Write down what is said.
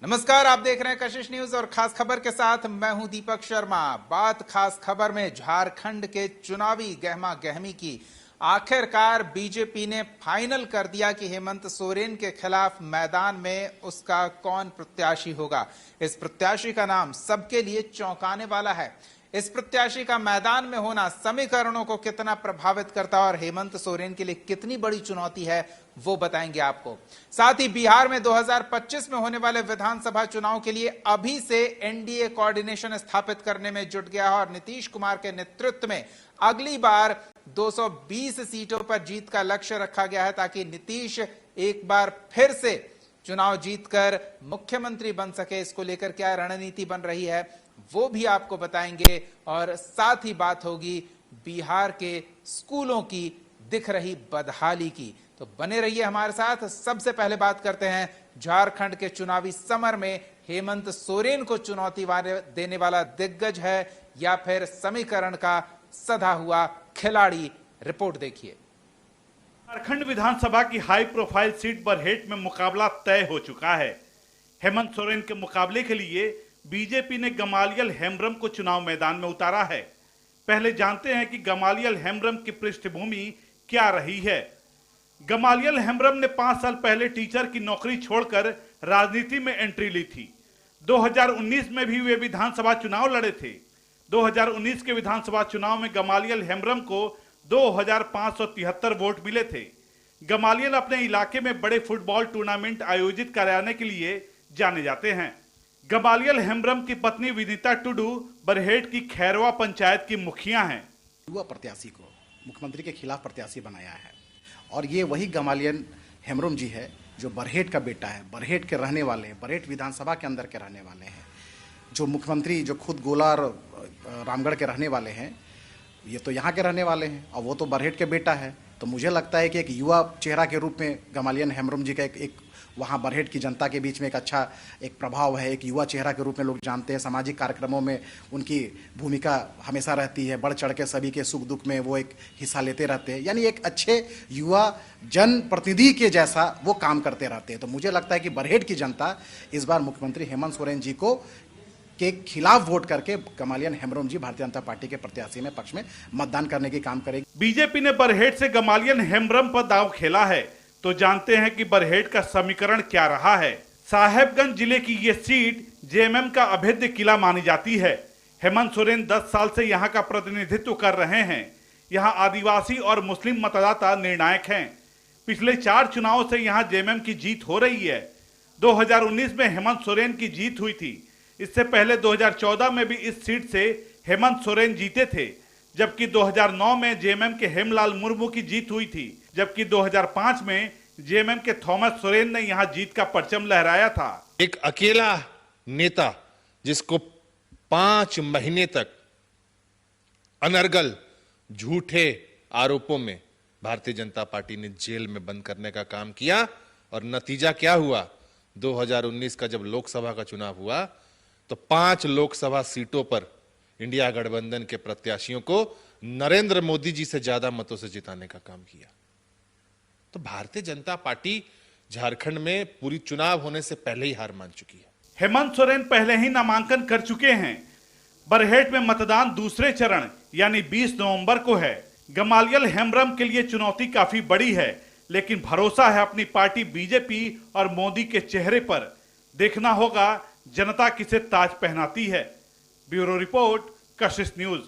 नमस्कार, आप देख रहे हैं कशिश न्यूज और खास खबर के साथ मैं हूं दीपक शर्मा। बात खास खबर में झारखंड के चुनावी गहमा गहमी की। आखिरकार बीजेपी ने फाइनल कर दिया कि हेमंत सोरेन के खिलाफ मैदान में उसका कौन प्रत्याशी होगा। इस प्रत्याशी का नाम सबके लिए चौंकाने वाला है। इस प्रत्याशी का मैदान में होना समीकरणों को कितना प्रभावित करता है और हेमंत सोरेन के लिए कितनी बड़ी चुनौती है, वो बताएंगे आपको। साथ ही बिहार में 2025 में होने वाले विधानसभा चुनाव के लिए अभी से एनडीए कोऑर्डिनेशन स्थापित करने में जुट गया है और नीतीश कुमार के नेतृत्व में अगली बार 220 सीटों पर जीत का लक्ष्य रखा गया है ताकि नीतीश एक बार फिर से चुनाव जीतकर मुख्यमंत्री बन सके। इसको लेकर क्या रणनीति बन रही है वो भी आपको बताएंगे और साथ ही बात होगी बिहार के स्कूलों की दिख रही बदहाली की। तो बने रहिए हमारे साथ। सबसे पहले बात करते हैं झारखंड के चुनावी समर में हेमंत सोरेन को चुनौती देने वाला दिग्गज है या फिर समीकरण का सधा हुआ खिलाड़ी। रिपोर्ट देखिए। झारखंड विधानसभा की हाई प्रोफाइल सीट बरहेट में मुकाबला तय हो चुका है। हेमंत सोरेन के मुकाबले के लिए बीजेपी ने गमालियल हेम्ब्रम को चुनाव मैदान में उतारा है। पहले जानते हैं कि गमालियल हेम्ब्रम की पृष्ठभूमि क्या रही है। गमालियल हेम्ब्रम ने 5 साल पहले टीचर की नौकरी छोड़कर राजनीति में एंट्री ली थी। 2019 में भी वे विधानसभा चुनाव लड़े थे। 2019 के विधानसभा चुनाव में गमालियल हेम्ब्रम को 2573 वोट मिले थे। गमालियल अपने इलाके में बड़े फुटबॉल टूर्नामेंट आयोजित कराने के लिए जाने जाते हैं। गमालियल हेम्ब्रम की पत्नी विनीता टुडू बरहेट की खैरवा पंचायत की मुखिया हैं। युवा प्रत्याशी को मुख्यमंत्री के खिलाफ प्रत्याशी बनाया है और ये वही गमालियल हेम्ब्रम जी है जो बरहेट का बेटा है, बरहेट के रहने वाले हैं, बरहेट विधानसभा के अंदर के रहने वाले हैं। जो मुख्यमंत्री जो खुद गोला और रामगढ़ के रहने वाले हैं, ये तो यहाँ के रहने वाले हैं और वो तो बरहेट के बेटा है। तो मुझे लगता है कि एक युवा चेहरा के रूप में गमालियल हेम्ब्रम जी का एक वहाँ बरहेट की जनता के बीच में एक अच्छा एक प्रभाव है। एक युवा चेहरा के रूप में लोग जानते हैं। सामाजिक कार्यक्रमों में उनकी भूमिका हमेशा रहती है। बढ़ चढ़ के सभी के सुख दुख में वो एक हिस्सा लेते रहते हैं। यानी एक अच्छे युवा जन प्रतिनिधि के जैसा वो काम करते रहते हैं। तो मुझे लगता है कि बरहेट की जनता इस बार मुख्यमंत्री हेमंत सोरेन जी को के खिलाफ वोट करके गमालियल हेम्ब्रम जी भारतीय जनता पार्टी के प्रत्याशी में पक्ष में मतदान करने की काम करेगी। बीजेपी ने बरहेट से गमालियल हेम्ब्रम पर दांव खेला है, तो जानते हैं कि बरहेट का समीकरण क्या रहा है। साहेबगंज जिले की ये सीट जेएमएम का अभेद्य किला मानी जाती है। हेमंत सोरेन 10 साल से यहाँ का प्रतिनिधित्व कर रहे हैं। यहाँ आदिवासी और मुस्लिम मतदाता निर्णायक हैं। पिछले 4 चुनावों से यहाँ जेएमएम की जीत हो रही है। 2019 में हेमंत सोरेन की जीत हुई थी। इससे पहले 2014 में भी इस सीट से हेमंत सोरेन जीते थे, जबकि 2009 में जेएमएम के हेमलाल मुर्मू की जीत हुई थी, जबकि 2005 में जेएमएम के थॉमस सोरेन ने यहां जीत का परचम लहराया था। एक अकेला नेता जिसको 5 महीने तक अनर्गल झूठे आरोपों में भारतीय जनता पार्टी ने जेल में बंद करने का काम किया और नतीजा क्या हुआ। 2019 का जब लोकसभा का चुनाव हुआ तो 5 लोकसभा सीटों पर इंडिया गठबंधन के प्रत्याशियों को नरेंद्र मोदी जी से ज्यादा मतों से जिताने का काम किया। तो भारतीय जनता पार्टी झारखंड में पूरी चुनाव होने से पहले ही हार मान चुकी है। हेमंत सोरेन पहले ही नामांकन कर चुके हैं। बरहेट में मतदान दूसरे चरण यानी 20 नवंबर को है। गमालियल हेम्ब्रम के लिए चुनौती काफी बड़ी है, लेकिन भरोसा है अपनी पार्टी बीजेपी और मोदी के चेहरे पर। देखना होगा जनता किसे ताज पहनाती है। ब्यूरो रिपोर्ट, कशिश न्यूज।